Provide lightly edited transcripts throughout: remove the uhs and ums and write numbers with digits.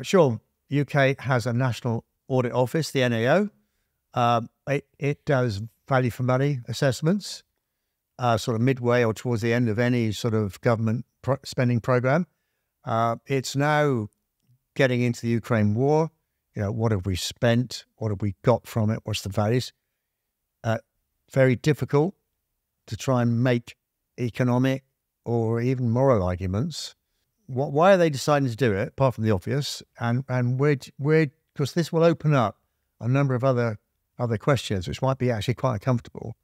Sure. UK has a national audit office, the NAO. It does value for money assessments, sort of midway or towards the end of any sort of government spending program. It's now getting into the Ukraine war. What have we spent? What have we got from it? What's the values? Very difficult to try and make economic or even moral arguments. Why are they deciding to do it, apart from the obvious? And where, because this will open up a number of other questions, which might be actually quite uncomfortable.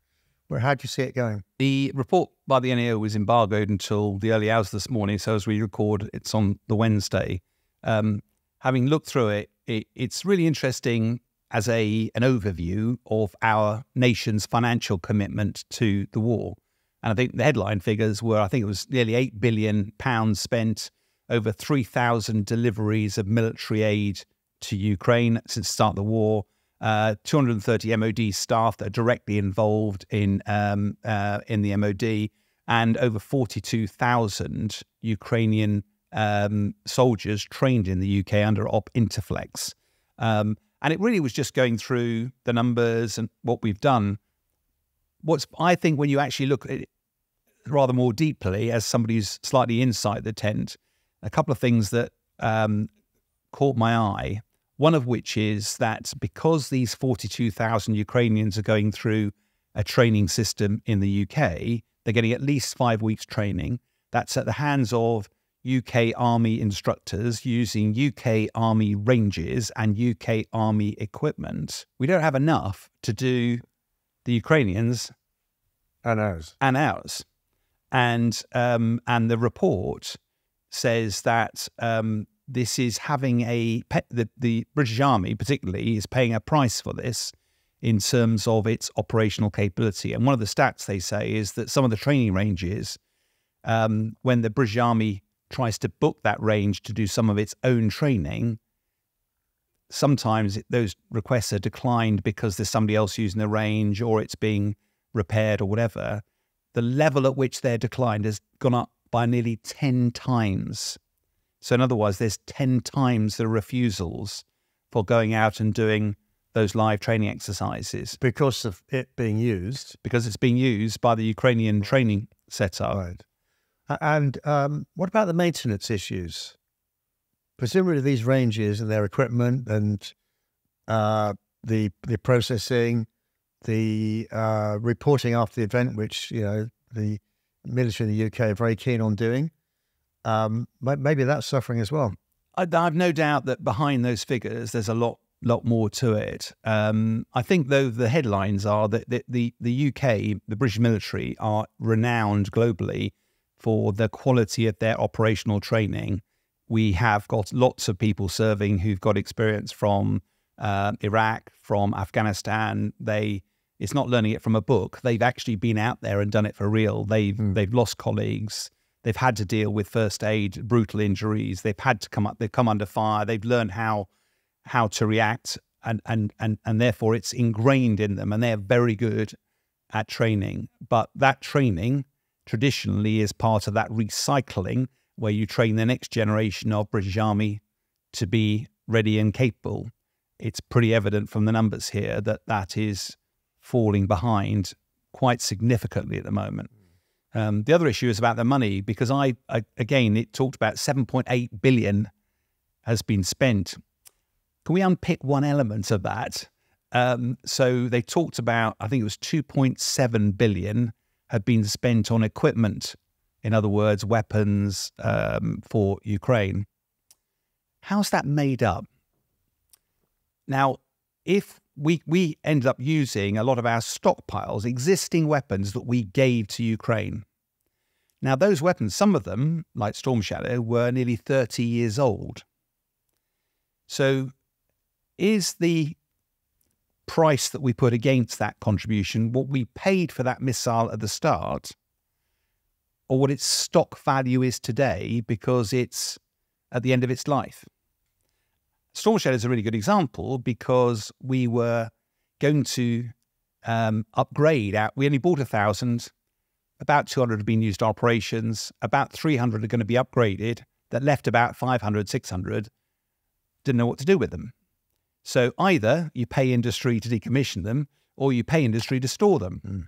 How do you see it going? The report by the NAO was embargoed until the early hours this morning. So as we record, it's on the Wednesday. Having looked through it, it's really interesting as an overview of our nation's financial commitment to the war. And I think the headline figures were, I think it was nearly £8 billion spent, over 3,000 deliveries of military aid to Ukraine since the start of the war, 230 MOD staff that are directly involved in the MOD, and over 42,000 Ukrainian soldiers trained in the UK under Op Interflex. And it really was just going through the numbers and what we've done. I think when you actually look at it rather more deeply, as somebody who's slightly inside the tent, a couple of things that caught my eye, one of which is that because these 42,000 Ukrainians are going through a training system in the UK, they're getting at least 5 weeks training. That's at the hands of UK Army instructors using UK Army ranges and UK Army equipment. We don't have enough to do the Ukrainians and ours. And the report says that this is having the British Army particularly is paying a price for this in terms of its operational capability. And one of the stats they say is that some of the training ranges, when the British Army tries to book that range to do some of its own training, sometimes those requests are declined because there's somebody else using the range or it's being repaired or whatever. The level at which they're declined has gone up by nearly 10 times. So in other words, there's 10 times the refusals for going out and doing those live training exercises. Because of it being used? Because it's being used by the Ukrainian training setup. Right. And what about the maintenance issues? Presumably these ranges and their equipment and the processing, the reporting after the event, which the military in the UK are very keen on doing, maybe that's suffering as well. I've no doubt that behind those figures there's a lot more to it. I think though the headlines are that the UK, the British military, are renowned globally for the quality of their operational training. We have got lots of people serving who've got experience from Iraq, from Afghanistan. It's not learning it from a book. They've actually been out there and done it for real. They've lost colleagues. They've had to deal with first aid, brutal injuries. They've had to they've come under fire. They've learned how to react, and therefore it's ingrained in them, and they're very good at training. But that training traditionally is part of that recycling where you train the next generation of British Army to be ready and capable. It's pretty evident from the numbers here that that is falling behind quite significantly at the moment. The other issue is about the money, because again, it talked about 7.8 billion has been spent. Can we unpick one element of that? So they talked about, I think it was 2.7 billion had been spent on equipment, in other words, weapons for Ukraine. How's that made up? Now, if we ended up using a lot of our stockpiles, existing weapons that we gave to Ukraine. Now, those weapons, some of them, like Storm Shadow, were nearly 30 years old. So is the price that we put against that contribution what we paid for that missile at the start, or what its stock value is today because it's at the end of its life? Storm Shadow is a really good example because we were going to upgrade out. We only bought 1,000. About 200 have been used in operations. About 300 are going to be upgraded. That left about 500, 600. didn't know what to do with them. So either you pay industry to decommission them or you pay industry to store them. Mm.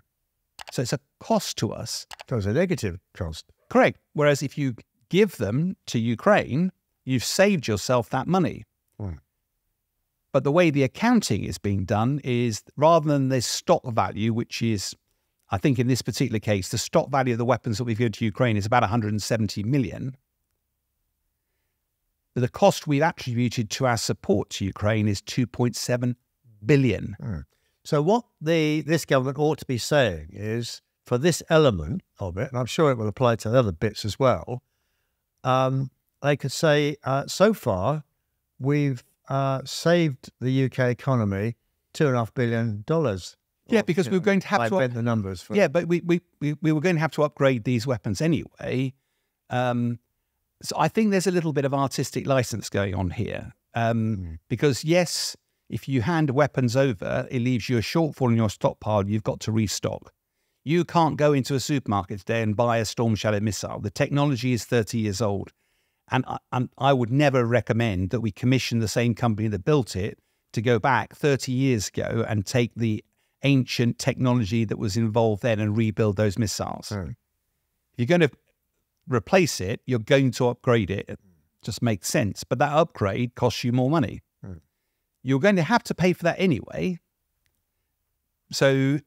So it's a cost to us. So it's a negative cost. Correct. Whereas if you give them to Ukraine, you've saved yourself that money. Mm. But the way the accounting is being done is rather than this stock value, which is, I think in this particular case, the stock value of the weapons that we've given to Ukraine is about 170 million. But the cost we've attributed to our support to Ukraine is 2.7 billion. Mm. So what this government ought to be saying is, for this element of it, and I'm sure it will apply to other bits as well, they could say, so far, we've saved the UK economy $2.5 billion. Yeah, because we were going to have to... I bet the numbers. Yeah, but we were going to have to upgrade these weapons anyway. So I think there's a little bit of artistic license going on here. Because yes, if you hand weapons over, it leaves you a shortfall in your stockpile. You've got to restock. You can't go into a supermarket today and buy a Storm Shadow missile. The technology is 30 years old. And I would never recommend that we commission the same company that built it to go back 30 years ago and take the ancient technology that was involved then and rebuild those missiles. If you're going to replace it, you're going to upgrade it. It just makes sense. But that upgrade costs you more money. You're going to have to pay for that anyway. So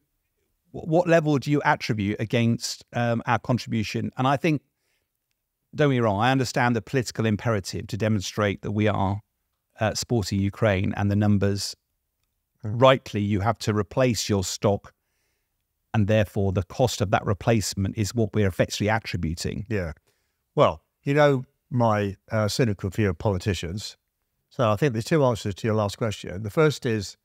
what level do you attribute against our contribution? And I think, don't get me wrong, I understand the political imperative to demonstrate that we are supporting Ukraine and the numbers. Rightly, you have to replace your stock, and therefore the cost of that replacement is what we're effectively attributing. Yeah. Well, you know my cynical view of politicians. So I think there's two answers to your last question. The first is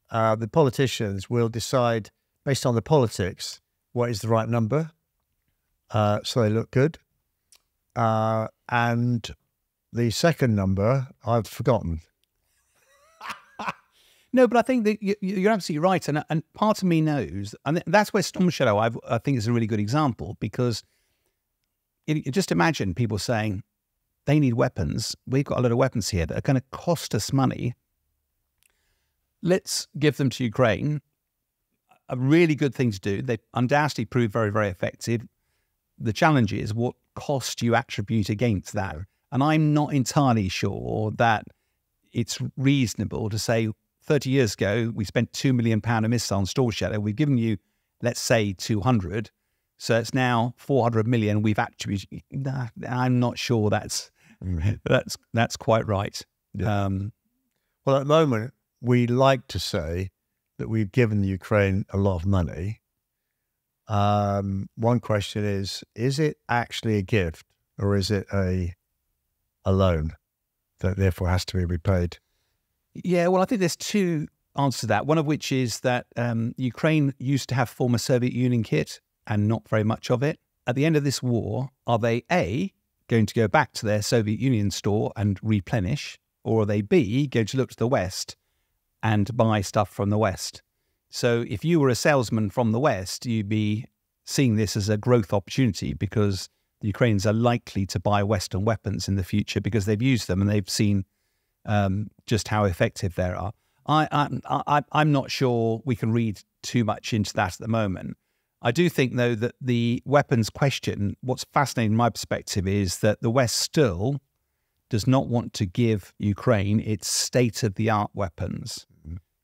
the politicians will decide based on the politics what is the right number, so they look good. And the second number, I've forgotten. No, but I think that you're absolutely right. And part of me knows, and that's where Storm Shadow, I think, is a really good example, because just imagine people saying, they need weapons. We've got a lot of weapons here that are going to cost us money. Let's give them to Ukraine. A really good thing to do. They undoubtedly proved very, very effective. The challenge is what cost you attribute against that. And I'm not entirely sure that it's reasonable to say 30 years ago, we spent £2 million a missile on Storm Shadow. We've given you, let's say, 200. So it's now 400 million we've attributed. Nah, I'm not sure that's quite right. Yeah. Well, at the moment, we like to say that we've given Ukraine a lot of money. One question is it actually a gift, or is it a loan that therefore has to be repaid? Yeah, well, I think there's two answers to that. One of which is that Ukraine used to have former Soviet Union kit and not very much of it. At the end of this war, are they A, going to go back to their Soviet Union store and replenish, or are they B, going to look to the West and buy stuff from the West? So if you were a salesman from the West, you'd be seeing this as a growth opportunity, because the Ukrainians are likely to buy Western weapons in the future because they've used them and they've seen just how effective they are. I'm not sure we can read too much into that at the moment. I do think, though, that the weapons question, what's fascinating from my perspective is that the West still does not want to give Ukraine its state-of-the-art weapons,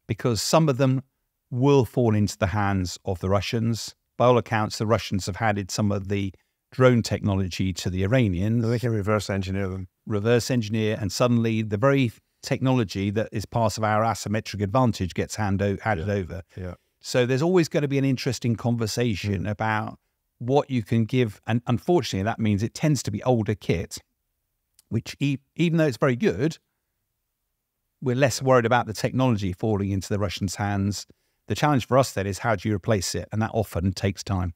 because some of them will fall into the hands of the Russians. By all accounts, the Russians have handed some of the drone technology to the Iranians. They can reverse engineer them. Reverse engineer, and suddenly the very technology that is part of our asymmetric advantage gets handed over. Yeah. So there's always going to be an interesting conversation about what you can give. And unfortunately, that means it tends to be older kit, which even though it's very good, we're less worried about the technology falling into the Russians' hands. The challenge for us then is how do you replace it? And that often takes time.